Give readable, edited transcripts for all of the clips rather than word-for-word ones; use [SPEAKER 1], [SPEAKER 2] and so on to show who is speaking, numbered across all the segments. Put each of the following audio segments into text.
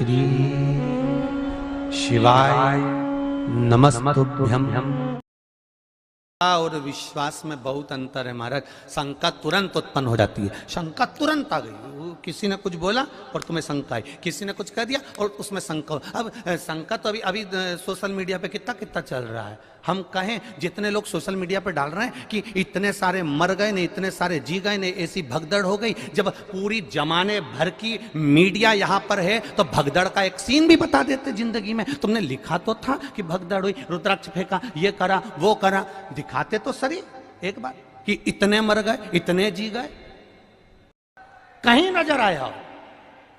[SPEAKER 1] श्री शिवाय नमस्तुभ्यं।
[SPEAKER 2] और विश्वास में बहुत अंतर है महाराज। शंका तुरंत उत्पन्न हो जाती है, शंका तुरंत आ गई। किसी ने कुछ बोला और तुम्हें शंका आई, किसी ने कुछ कह दिया और उसमें शंका। अब शंका तो अभी सोशल मीडिया पे कितना कितना चल रहा है। हम कहें जितने लोग सोशल मीडिया पे डाल रहे हैं कि इतने सारे मर गए ने, इतने सारे जी गए ने, ऐसी भगदड़ हो गई। जब पूरी जमाने भर की मीडिया यहाँ पर है तो भगदड़ का एक सीन भी बता देते जिंदगी में। तुमने लिखा तो था कि भगदड़ हुई, रुद्राक्ष फेंका, ये करा वो करा, दिखाते तो सही एक बार कि इतने मर गए, इतने जी गए, कहीं नजर आया हो।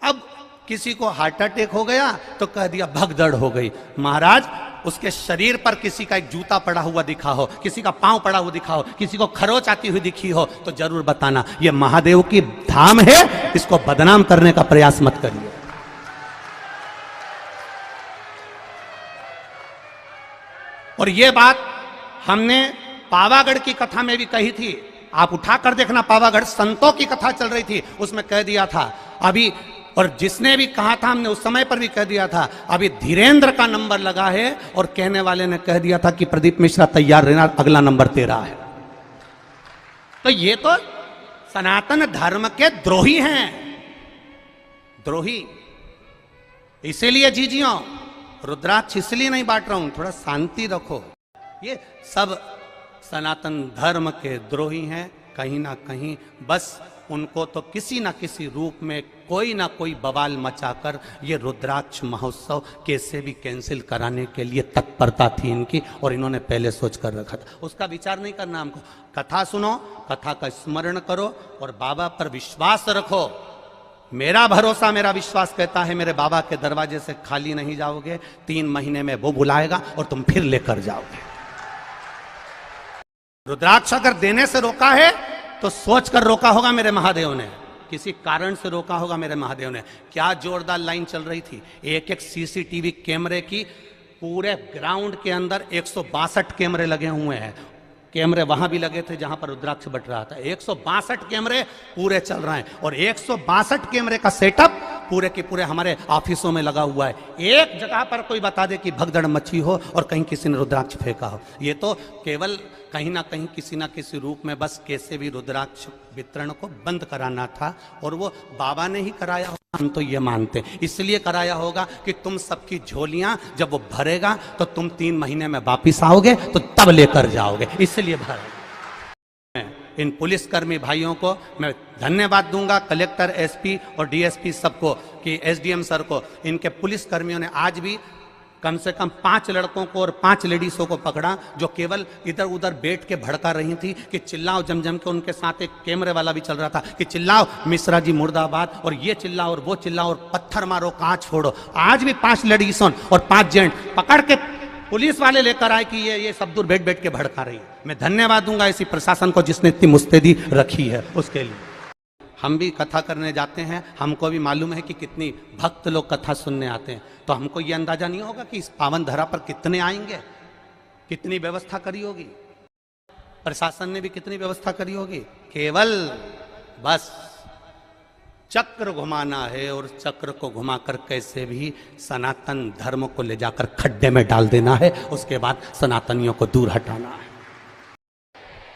[SPEAKER 2] अब किसी को हार्ट अटैक हो गया तो कह दिया भगदड़ हो गई। महाराज उसके शरीर पर किसी का एक जूता पड़ा हुआ दिखा हो, किसी का पांव पड़ा हुआ दिखा हो, किसी को खरोच आती हुई दिखी हो तो जरूर बताना। ये महादेव की धाम है, इसको बदनाम करने का प्रयास मत करिए। और ये बात हमने पावागढ़ की कथा में भी कही थी। आप उठाकर देखना, पावागढ़ संतों की कथा चल रही थी, उसमें कह दिया था अभी। और जिसने भी कहा था हमने उस समय पर भी कह दिया था अभी धीरेन्द्र का नंबर लगा है, और कहने वाले ने कह दिया था कि प्रदीप मिश्रा तैयार रहना, अगला नंबर तेरा है। तो ये तो सनातन धर्म के द्रोही हैं, द्रोही। इसीलिए जीजियों, रुद्राक्ष इसलिए नहीं बांट रहा हूं, थोड़ा शांति रखो। ये सब सनातन धर्म के द्रोही हैं कहीं ना कहीं। बस उनको तो किसी ना किसी रूप में कोई ना कोई बवाल मचाकर ये रुद्राक्ष महोत्सव कैसे भी कैंसिल कराने के लिए तत्परता थी इनकी, और इन्होंने पहले सोच कर रखा था। उसका विचार नहीं करना हमको। कथा सुनो, कथा का स्मरण करो और बाबा पर विश्वास रखो। मेरा भरोसा, मेरा विश्वास कहता है मेरे बाबा के दरवाजे से खाली नहीं जाओगे। 3 महीने में वो बुलाएगा और तुम फिर लेकर जाओगे। रुद्राक्ष अगर देने से रोका है तो सोचकर रोका होगा मेरे महादेव ने, किसी कारण से रोका होगा मेरे महादेव ने। क्या जोरदार लाइन चल रही थी। एक एक सीसीटीवी कैमरे की, पूरे ग्राउंड के अंदर 162 कैमरे लगे हुए हैं। कैमरे वहां भी लगे थे जहां पर रुद्राक्ष बट रहा था। 162 कैमरे पूरे चल रहे हैं, और 162 कैमरे का सेटअप पूरे के पूरे हमारे ऑफिसों में लगा हुआ है। एक जगह पर कोई बता दे कि भगदड़ मची हो और कहीं किसी ने रुद्राक्ष फेंका हो, ये तो केवल कहीं ना कहीं किसी ना किसी रूप में बस कैसे भी रुद्राक्ष वितरण को बंद कराना था। और वो बाबा ने ही कराया होगा, हम तो ये मानते हैं। इसलिए कराया होगा कि तुम सबकी झोलियां जब वो भरेगा तो तुम 3 महीने में वापिस आओगे तो तब लेकर जाओगे, इसलिए भरेगा। इन पुलिसकर्मी भाइयों को मैं धन्यवाद दूंगा, कलेक्टर, एसपी और डीएसपी सबको, कि एसडीएम सर को। इनके पुलिसकर्मियों ने आज भी कम से कम 5 लड़कों को और 5 लेडीजों को पकड़ा जो केवल इधर उधर बैठ के भड़का रही थी कि चिल्लाओ जम के। उनके साथ एक कैमरे वाला भी चल रहा था कि चिल्लाओ मिश्रा जी मुर्दाबाद, और ये चिल्लाओ और वो चिल्लाओ और पत्थर मारो, कांच फोड़ो। आज भी 5 लेडीजों और 5 जेंट पकड़ के पुलिस वाले लेकर आए कि ये सब दूर बैठ बैठ के भड़का रही है। मैं धन्यवाद दूंगा इसी प्रशासन को जिसने इतनी मुस्तैदी रखी है उसके लिए। हम भी कथा करने जाते हैं, हमको भी मालूम है कि कितनी भक्त लोग कथा सुनने आते हैं, तो हमको ये अंदाजा नहीं होगा कि इस पावन धरा पर कितने आएंगे, कितनी व्यवस्था करी होगी, प्रशासन ने भी कितनी व्यवस्था करी होगी। केवल बस चक्र घुमाना है, और चक्र को घुमाकर कैसे भी सनातन धर्म को ले जाकर खड्डे में डाल देना है। उसके बाद सनातनियों को दूर हटाना है।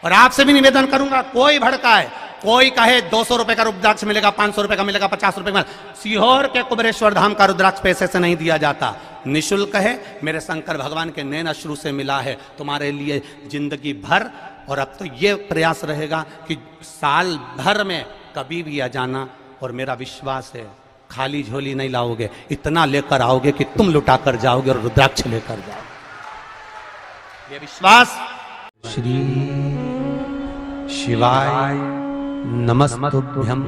[SPEAKER 2] और आपसे भी निवेदन करूंगा, कोई भड़काए, कोई कहे 200 रुपए का रुद्राक्ष मिलेगा, 500 रुपए का मिलेगा, 50 रुपए का। सीहोर के कुबेरेश्वर धाम का रुद्राक्ष पैसे से नहीं दिया जाता, निःशुल्क है। मेरे शंकर भगवान के नैन अश्रु से मिला है तुम्हारे लिए जिंदगी भर। और अब तो ये प्रयास रहेगा कि साल भर में कभी भी आ जाना, और मेरा विश्वास है खाली झोली नहीं लाओगे, इतना लेकर आओगे कि तुम लुटा कर जाओगे और रुद्राक्ष लेकर जाओगे, ये विश्वास।
[SPEAKER 1] श्री शिवाय नमस्तुभ्यं।